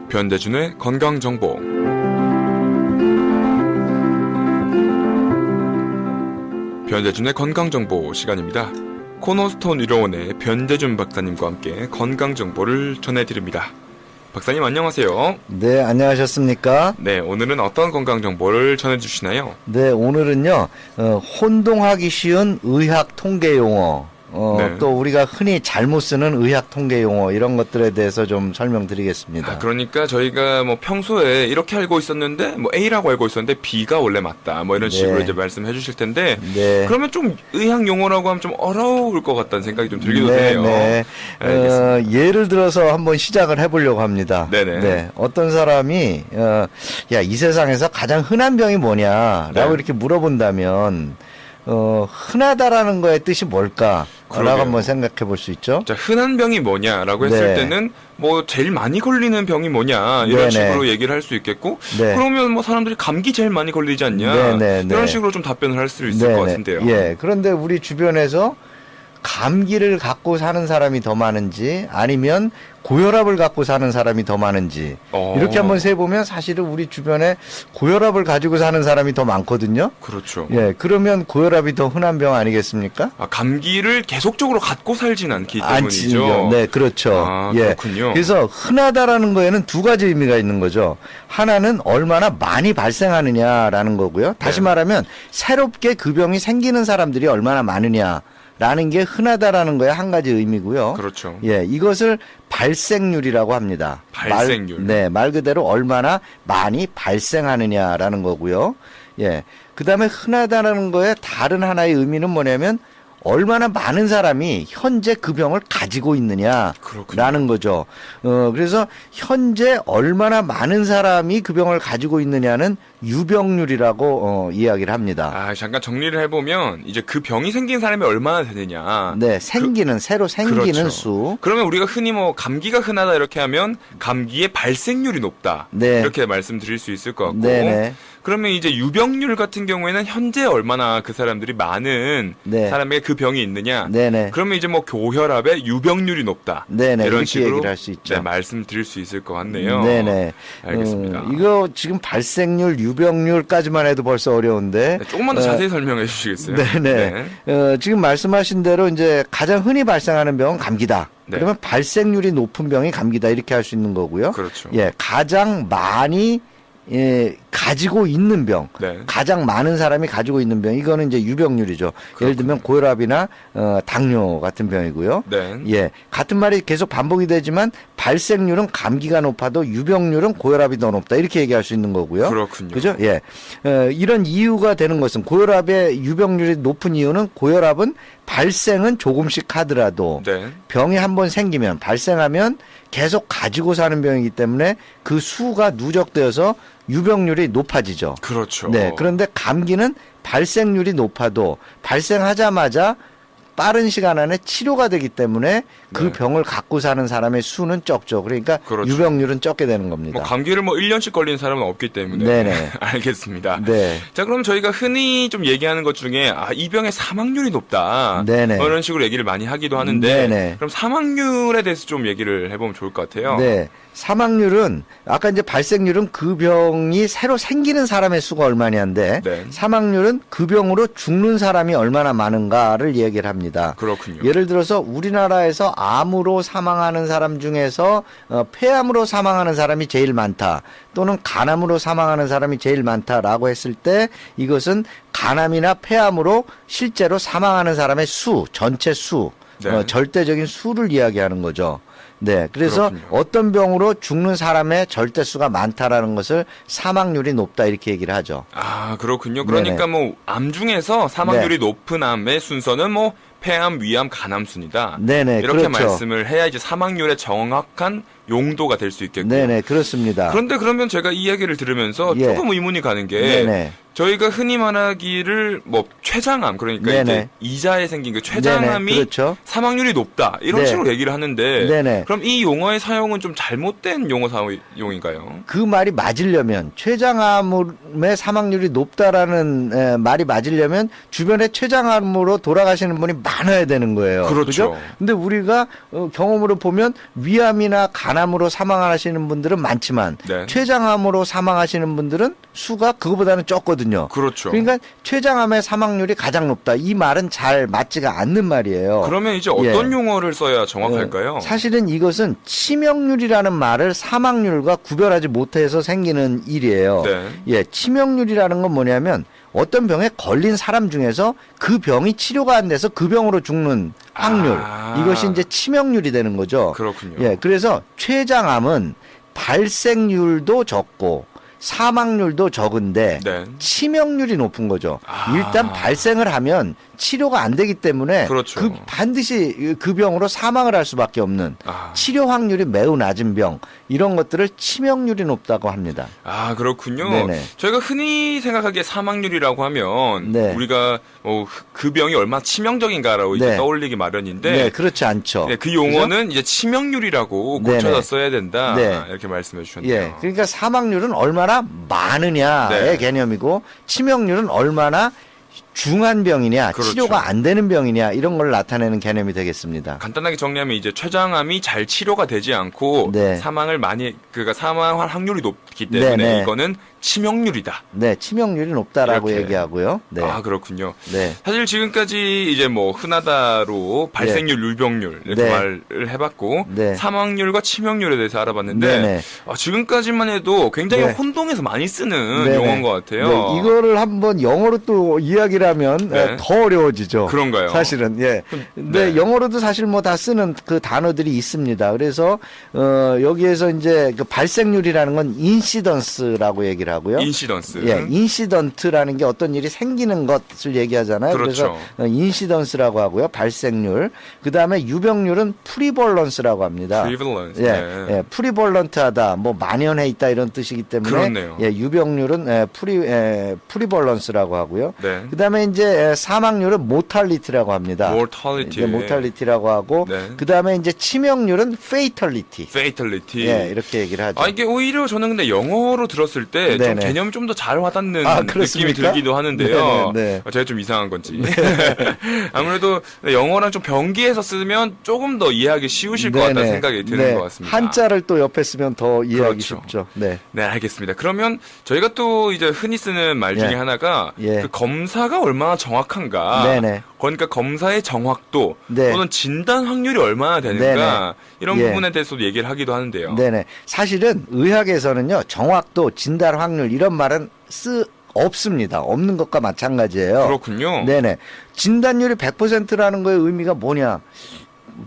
변대준의 건강정보. 변대준의 건강정보 시간입니다. 코너스톤 의료원의 변대준 박사님과 함께 건강정보를 전해드립니다. 박사님 안녕하세요. 네, 안녕하셨습니까? 네, 오늘은 어떤 건강정보를 전해주시나요? 네, 오늘은요, 혼동하기 쉬운 의학 통계 용어, 네. 또 우리가 흔히 잘못 쓰는 의학 통계 용어, 이런 것들에 대해서 좀 설명드리겠습니다. 그러니까 저희가 뭐 평소에 이렇게 알고 있었는데, 뭐 A라고 알고 있었는데 B가 원래 맞다. 뭐 이런 식으로 이제 말씀해 주실 텐데, 네. 그러면 좀 의학 용어라고 하면 좀 어려울 것 같다는 생각이 좀 들기도 해요. 네. 알겠습니다. 예를 들어서 한번 시작을 해보려고 합니다. 네네. 네. 어떤 사람이, 야, 이 세상에서 가장 흔한 병이 뭐냐? 라고 네. 이렇게 물어본다면, 흔하다라는 거의 뜻이 뭘까? 라고 그러게요. 한번 생각해 볼 수 있죠. 자, 흔한 병이 뭐냐라고 했을 네. 때는 뭐 제일 많이 걸리는 병이 뭐냐 이런 네네. 식으로 얘기를 할 수 있겠고 네. 그러면 뭐 사람들이 감기 제일 많이 걸리지 않냐 네네. 이런 식으로 좀 답변을 할 수 있을 것 같은데요. 예. 그런데 우리 주변에서 감기를 갖고 사는 사람이 더 많은지 아니면 고혈압을 갖고 사는 사람이 더 많은지 이렇게 한번 세보면 사실은 우리 주변에 고혈압을 가지고 사는 사람이 더 많거든요. 그렇죠. 예. 그러면 고혈압이 더 흔한 병 아니겠습니까? 감기를 계속적으로 갖고 살진 않기 않지요. 때문이죠. 네, 그렇죠. 예. 그렇군요. 그래서 흔하다라는 거에는 두 가지 의미가 있는 거죠. 하나는 얼마나 많이 발생하느냐라는 거고요. 다시 네. 말하면 새롭게 그 병이 생기는 사람들이 얼마나 많으냐라는 게 흔하다라는 거에 한 가지 의미고요. 그렇죠. 예, 이것을 발생률이라고 합니다. 발생률. 말 그대로 얼마나 많이 발생하느냐라는 거고요. 예. 그다음에 흔하다라는 거에 다른 하나의 의미는 뭐냐면 얼마나 많은 사람이 현재 그 병을 가지고 있느냐라는 그렇군요. 거죠. 그래서 현재 얼마나 많은 사람이 그 병을 가지고 있느냐는 유병률이라고 이야기를 합니다. 잠깐 정리를 해보면 이제 그 병이 생긴 사람이 얼마나 되느냐. 네, 새로 생기는 그렇죠. 수. 그러면 우리가 흔히 뭐 감기가 흔하다 이렇게 하면 감기의 발생률이 높다. 네. 이렇게 말씀드릴 수 있을 것 같고. 네네. 그러면 이제 유병률 같은 경우에는 현재 얼마나 그 사람들이 많은 네. 사람에게 그 병이 있느냐. 네네. 그러면 이제 뭐 고혈압의 유병률이 높다. 네네. 이런 이렇게 식으로 얘기를 할 수 있죠. 네, 말씀드릴 수 있을 것 같네요. 네네. 알겠습니다. 이거 지금 발생률, 유병률까지만 해도 벌써 어려운데. 네, 조금만 더 자세히 설명해 주시겠어요? 네네. 지금 말씀하신 대로 이제 가장 흔히 발생하는 병은 감기다. 네. 그러면 발생률이 높은 병이 감기다. 이렇게 할 수 있는 거고요. 그렇죠. 예, 가장 많이 가지고 있는 병, 네. 가장 많은 사람이 가지고 있는 병, 이거는 이제 유병률이죠. 예를 들면 고혈압이나 당뇨 같은 병이고요. 네. 예, 같은 말이 계속 반복이 되지만 발생률은 감기가 높아도 유병률은 고혈압이 더 높다 이렇게 얘기할 수 있는 거고요. 그렇군요. 그죠? 예, 이런 이유가 되는 것은 고혈압의 유병률이 높은 이유는 고혈압은 발생은 조금씩 하더라도 네. 병이 한번 생기면 발생하면 계속 가지고 사는 병이기 때문에 그 수가 누적되어서 유병률이 높아지죠. 그렇죠. 네. 그런데 감기는 발생률이 높아도 발생하자마자 빠른 시간 안에 치료가 되기 때문에 그 네. 병을 갖고 사는 사람의 수는 적죠. 그러니까 그렇죠. 유병률은 적게 되는 겁니다. 뭐 감기를 뭐 1년씩 걸리는 사람은 없기 때문에. 네네. 알겠습니다. 네. 자, 그럼 저희가 흔히 좀 얘기하는 것 중에 이 병의 사망률이 높다. 네네. 뭐 이런 식으로 얘기를 많이 하기도 하는데 네네. 그럼 사망률에 대해서 좀 얘기를 해보면 좋을 것 같아요. 네. 사망률은 아까 이제 발생률은 그 병이 새로 생기는 사람의 수가 얼마냐인데 네. 사망률은 그 병으로 죽는 사람이 얼마나 많은가를 얘기를 합니다. 그렇군요. 예를 들어서 우리나라에서 암으로 사망하는 사람 중에서 폐암으로 사망하는 사람이 제일 많다 또는 간암으로 사망하는 사람이 제일 많다라고 했을 때 이것은 간암이나 폐암으로 실제로 사망하는 사람의 수, 전체 수, 네. 절대적인 수를 이야기하는 거죠. 네. 그래서 그렇군요. 어떤 병으로 죽는 사람의 절대수가 많다라는 것을 사망률이 높다 이렇게 얘기를 하죠. 그렇군요. 그러니까 뭐 암 중에서 사망률이 높은 암의 순서는 뭐 폐암, 위암, 간암 순이다. 네네. 이렇게 그렇죠. 말씀을 해야 이제 사망률의 정확한 용도가 될 수 있겠고. 네네. 그렇습니다. 그런데 그러면 제가 이 이야기를 들으면서 예. 조금 의문이 가는 게 네네. 저희가 흔히 말하기를 뭐 췌장암 그러니까 네네. 이제 이자에 생긴 그 췌장암이 네네, 그렇죠. 사망률이 높다 이런 네. 식으로 얘기를 하는데 네네. 그럼 이 용어의 사용은 좀 잘못된 용어 사용인가요? 그 말이 맞으려면 췌장암의 사망률이 높다라는 말이 맞으려면 주변에 췌장암으로 돌아가시는 분이 많아야 되는 거예요. 그렇죠. 그죠? 근데 우리가 경험으로 보면 위암이나 간암으로 사망하시는 분들은 많지만 네. 췌장암으로 사망하시는 분들은 수가 그거보다는 적거든요. 그렇죠. 그러니까 췌장암의 사망률이 가장 높다. 이 말은 잘 맞지가 않는 말이에요. 그러면 이제 어떤 용어를 써야 정확할까요? 사실은 이것은 치명률이라는 말을 사망률과 구별하지 못해서 생기는 일이에요. 네. 예, 치명률이라는 건 뭐냐면 어떤 병에 걸린 사람 중에서 그 병이 치료가 안 돼서 그 병으로 죽는 확률. 이것이 이제 치명률이 되는 거죠. 그렇군요. 예, 그래서 췌장암은 발생률도 적고 사망률도 적은데 네. 치명률이 높은 거죠. 아. 일단 발생을 하면 치료가 안 되기 때문에 그렇죠. 그 반드시 그 병으로 사망을 할 수밖에 없는 아. 치료 확률이 매우 낮은 병 이런 것들을 치명률이 높다고 합니다. 아, 그렇군요. 네네. 저희가 흔히 생각하기에 사망률이라고 하면 네. 우리가 그 병이 얼마나 치명적인가라고 이제 네. 떠올리기 마련인데 네, 그렇지 않죠. 네, 그 용어는 이제 치명률이라고 고쳐서 네네. 써야 된다. 네. 이렇게 말씀해 주셨네요. 예, 그러니까 사망률은 얼마나 많으냐의 네. 개념이고 치명률은 얼마나 중한 병이냐, 그렇죠. 치료가 안 되는 병이냐 이런 걸 나타내는 개념이 되겠습니다. 간단하게 정리하면 이제 췌장암이 잘 치료가 되지 않고 네. 사망을 많이 그러니까 사망할 확률이 높기 때문에 네네. 이거는 치명률이다. 네, 치명률이 높다라고 이렇게. 얘기하고요. 네, 아, 그렇군요. 네, 사실 지금까지 이제 뭐 흔하다로 발생률, 유병률 이렇게 네. 말을 해봤고 네. 사망률과 치명률에 대해서 알아봤는데 네네. 지금까지만 해도 굉장히 네. 혼동해서 많이 쓰는 네네. 용어인 것 같아요. 네, 이거를 한번 영어로 또 이야기를 하면 네. 더 어려워지죠. 그런가요? 사실은 예. 근데 네. 영어로도 사실 뭐 다 쓰는 그 단어들이 있습니다. 그래서 여기에서 이제 그 발생률이라는 건 인시던스라고 얘기를 하고요. 인시던스. 예, 인시던트라는 게 어떤 일이 생기는 것을 얘기하잖아요. 그렇죠. 그래서 인시던스라고 하고요. 발생률. 그다음에 유병률은 프리벌런스라고 합니다. prevalence. 예, 네. 예, 프리벌런트하다, 뭐 만연해 있다 이런 뜻이기 때문에 그렇네요. 예, 유병률은 프리벌런스라고 하고요. 네. 그다음에 이제 사망률은 모탈리티라고 합니다. mortality. 예, 모탈리티라고 하고 네. 그다음에 이제 치명률은 페이털리티. fatality. 예, 이렇게 얘기를 하죠. 이게 오히려 저는 근데 영어로 들었을 때 좀 네네. 개념이 좀 더 잘 와닿는 아, 느낌이 그렇습니까? 들기도 하는데요. 네네, 네. 제가 좀 이상한 건지. 아무래도 영어랑 좀 병기해서 쓰면 조금 더 이해하기 쉬우실 것 같다는 네네. 생각이 드는 네. 것 같습니다. 한자를 또 옆에 쓰면 더 이해하기 그렇죠. 쉽죠. 네. 네, 알겠습니다. 그러면 저희가 또 이제 흔히 쓰는 말 중에 예. 하나가 예. 그 검사가 얼마나 정확한가. 네네. 그러니까 검사의 정확도 네. 또는 진단 확률이 얼마나 되는가 네네. 이런 예. 부분에 대해서도 얘기를 하기도 하는데요. 네네. 사실은 의학에서는요, 정확도, 진단 확률 이런 말은 없습니다. 없는 것과 마찬가지예요. 그렇군요. 네네. 진단율이 100%라는 거의 의미가 뭐냐?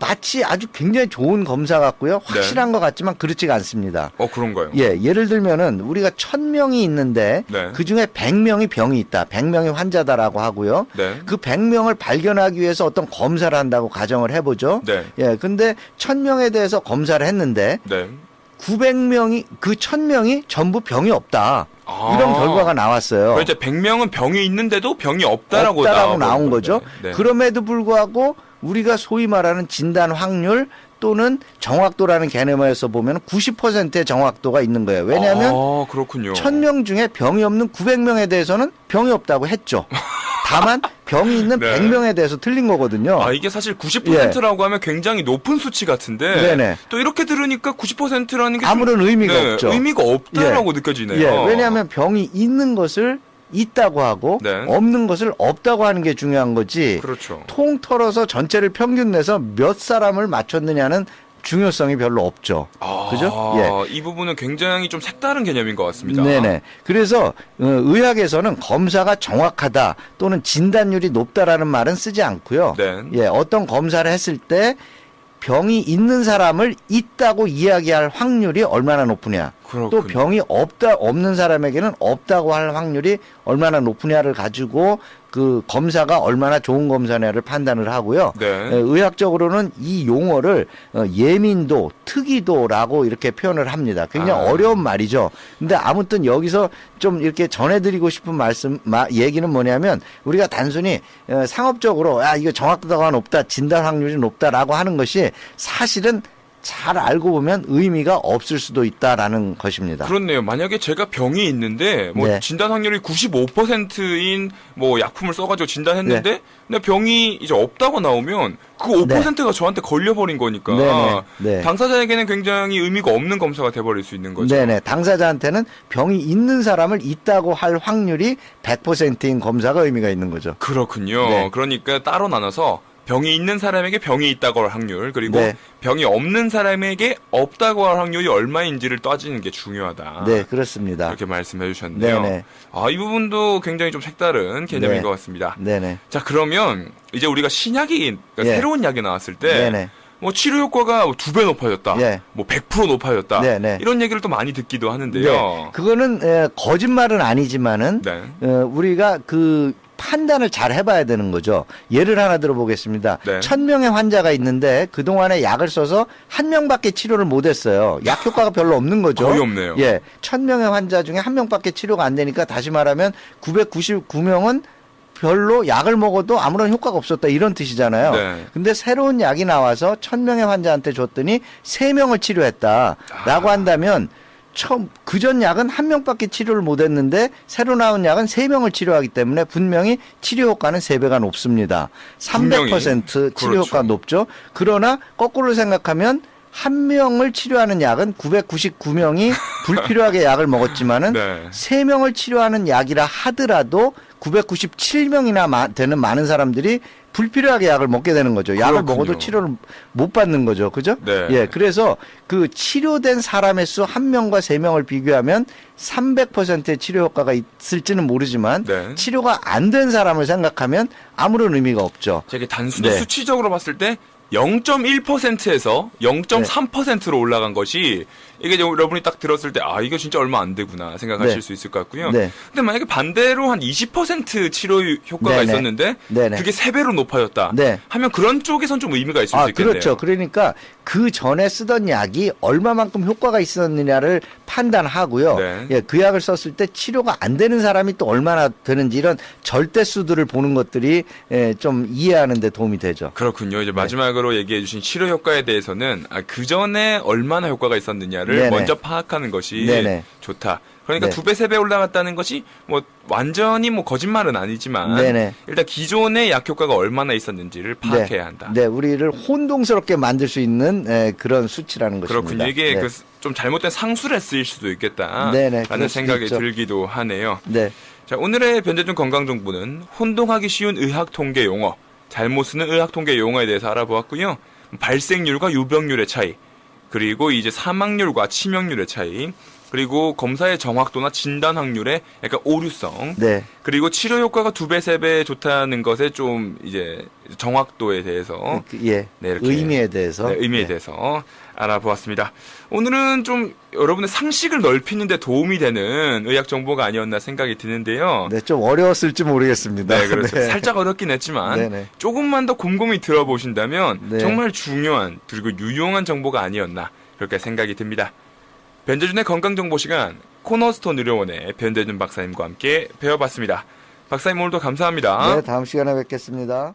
마치 아주 굉장히 좋은 검사 같고요. 확실한 것 같지만 그렇지가 않습니다. 그런가요? 예, 예를 들면은 우리가 1000명이 있는데 네. 그 중에 100명이 병이 있다. 100명이 환자다라고 하고요. 네. 그 100명을 발견하기 위해서 어떤 검사를 한다고 가정을 해보죠. 네. 예, 근데 1000명에 대해서 검사를 했는데 네. 900명이 그 1000명이 전부 병이 없다. 아. 이런 결과가 나왔어요. 그럼 이제 100명은 병이 있는데도 병이 없다라고 나온 거죠. 네. 그럼에도 불구하고 우리가 소위 말하는 진단 확률 또는 정확도라는 개념에서 보면 90%의 정확도가 있는 거예요. 왜냐하면 그렇군요. 1000명 중에 병이 없는 900명에 대해서는 병이 없다고 했죠. 다만 병이 있는 네. 100명에 대해서 틀린 거거든요. 이게 사실 90%라고 하면 굉장히 높은 수치 같은데 네네. 또 이렇게 들으니까 90%라는 게 아무런 의미가 없죠. 의미가 없다라고 느껴지네요. 예, 왜냐하면 병이 있는 것을 있다고 하고 네. 없는 것을 없다고 하는 게 중요한 거지. 그렇죠. 통털어서 전체를 평균 내서 몇 사람을 맞췄느냐는 중요성이 별로 없죠. 그죠? 예. 이 부분은 굉장히 좀 색다른 개념인 것 같습니다. 네네. 그래서 의학에서는 검사가 정확하다 또는 진단율이 높다라는 말은 쓰지 않고요. 네. 예, 어떤 검사를 했을 때 병이 있는 사람을 있다고 이야기할 확률이 얼마나 높으냐. 그렇군요. 또 병이 없는 사람에게는 없다고 할 확률이 얼마나 높으냐를 가지고 그 검사가 얼마나 좋은 검사냐를 판단을 하고요. 네. 의학적으로는 이 용어를 예민도, 특이도라고 이렇게 표현을 합니다. 굉장히 어려운 말이죠. 근데 아무튼 여기서 좀 이렇게 전해드리고 싶은 얘기는 뭐냐면 우리가 단순히 상업적으로 이거 정확도가 높다, 진단 확률이 높다라고 하는 것이 사실은 잘 알고 보면 의미가 없을 수도 있다라는 것입니다. 그렇네요. 만약에 제가 병이 있는데 뭐 네. 진단 확률이 95%인 뭐 약품을 써가지고 진단했는데 네. 근데 병이 이제 없다고 나오면 그 5%가 저한테 걸려버린 거니까 네. 네. 당사자에게는 굉장히 의미가 없는 검사가 돼버릴 수 있는 거죠. 네네. 당사자한테는 병이 있는 사람을 있다고 할 확률이 100%인 검사가 의미가 있는 거죠. 그렇군요. 네. 그러니까 따로 나눠서 병이 있는 사람에게 병이 있다고 할 확률, 그리고 네. 병이 없는 사람에게 없다고 할 확률이 얼마인지를 따지는 게 중요하다. 네, 그렇습니다. 이렇게 말씀해 주셨네요. 네네. 이 부분도 굉장히 좀 색다른 개념인 네. 것 같습니다. 네네. 자, 그러면 이제 우리가 신약이, 그러니까 예. 새로운 약이 나왔을 때, 네네. 뭐 치료 효과가 2배 높아졌다, 예. 뭐 100% 높아졌다, 네네. 이런 얘기를 또 많이 듣기도 네. 하는데요. 그거는 거짓말은 아니지만은 네. 우리가 그 판단을 잘 해봐야 되는 거죠. 예를 하나 들어보겠습니다. 네. 1000명의 환자가 있는데 그동안에 약을 써서 한 명밖에 치료를 못했어요. 약 효과가 별로 없는 거죠. 거의 없네요. 예, 1000명의 환자 중에 한 명밖에 치료가 안 되니까 다시 말하면 999명은 별로 약을 먹어도 아무런 효과가 없었다 이런 뜻이잖아요. 네. 근데 새로운 약이 나와서 1000명의 환자한테 줬더니 3명을 치료했다라고 한다면 그전 약은 한 명밖에 치료를 못했는데 새로 나온 약은 3명을 치료하기 때문에 분명히 치료 효과는 3배가 높습니다. 300% 치료 그렇죠. 효과가 높죠. 그러나 거꾸로 생각하면 한 명을 치료하는 약은 999명이 불필요하게 약을 먹었지만은 네. 3명을 치료하는 약이라 하더라도 997명이나 되는 많은 사람들이 불필요하게 약을 먹게 되는 거죠. 약을 그렇군요. 먹어도 치료를 못 받는 거죠. 그죠? 네. 예. 그래서 그 치료된 사람의 수 1명과 3명을 비교하면 300%의 치료 효과가 있을지는 모르지만 네. 치료가 안 된 사람을 생각하면 아무런 의미가 없죠. 이게 단순히 네. 수치적으로 봤을 때 0.1%에서 0.3%로 올라간 것이 이게 여러분이 딱 들었을 때 이거 진짜 얼마 안 되구나 생각하실 네. 수 있을 것 같고요. 네. 근데 만약에 반대로 한 20% 치료 효과가 네네. 있었는데 네네. 그게 3배로 높아졌다 네. 하면 그런 쪽에선 좀 의미가 있을 수 있겠네요. 그렇죠. 그러니까 그 전에 쓰던 약이 얼마만큼 효과가 있었느냐를 판단하고요. 네. 예, 그 약을 썼을 때 치료가 안 되는 사람이 또 얼마나 되는지 이런 절대수들을 보는 것들이 좀 이해하는 데 도움이 되죠. 그렇군요. 이제 마지막으로 얘기해 주신 치료 효과에 대해서는 그 전에 얼마나 효과가 있었느냐를 네네. 먼저 파악하는 것이 네네. 좋다. 그러니까 네. 2배, 3배 올라갔다는 것이 뭐 완전히 뭐 거짓말은 아니지만 네네. 일단 기존의 약 효과가 얼마나 있었는지를 파악해야 한다. 네, 우리를 혼동스럽게 만들 수 있는 그런 수치라는 것입니다. 그렇군요. 이게 네. 좀 잘못된 상술에 쓰일 수도 있겠다. 네네, 그럴 라는 수도 생각이 있죠. 들기도 하네요. 네. 자, 오늘의 변제준 건강정보는 혼동하기 쉬운 의학 통계 용어, 잘못 쓰는 의학 통계 용어에 대해서 알아보았고요. 발생률과 유병률의 차이, 그리고 이제 사망률과 치명률의 차이, 그리고 검사의 정확도나 진단 확률의 약간 오류성, 네. 그리고 치료 효과가 2배, 3배 좋다는 것에 좀 이제 정확도에 대해서 예. 네, 이렇게 의미에 대해서. 네, 의미에 네. 대해서 알아보았습니다. 오늘은 좀 여러분의 상식을 넓히는 데 도움이 되는 의학 정보가 아니었나 생각이 드는데요. 네, 좀 어려웠을지 모르겠습니다. 네, 그렇죠. 네. 살짝 어렵긴 했지만 네네. 조금만 더 곰곰이 들어보신다면 네. 정말 중요한 그리고 유용한 정보가 아니었나 그렇게 생각이 듭니다. 변재준의 건강정보 시간 코너스톤 의료원의 변재준 박사님과 함께 배워봤습니다. 박사님 오늘도 감사합니다. 네, 다음 시간에 뵙겠습니다.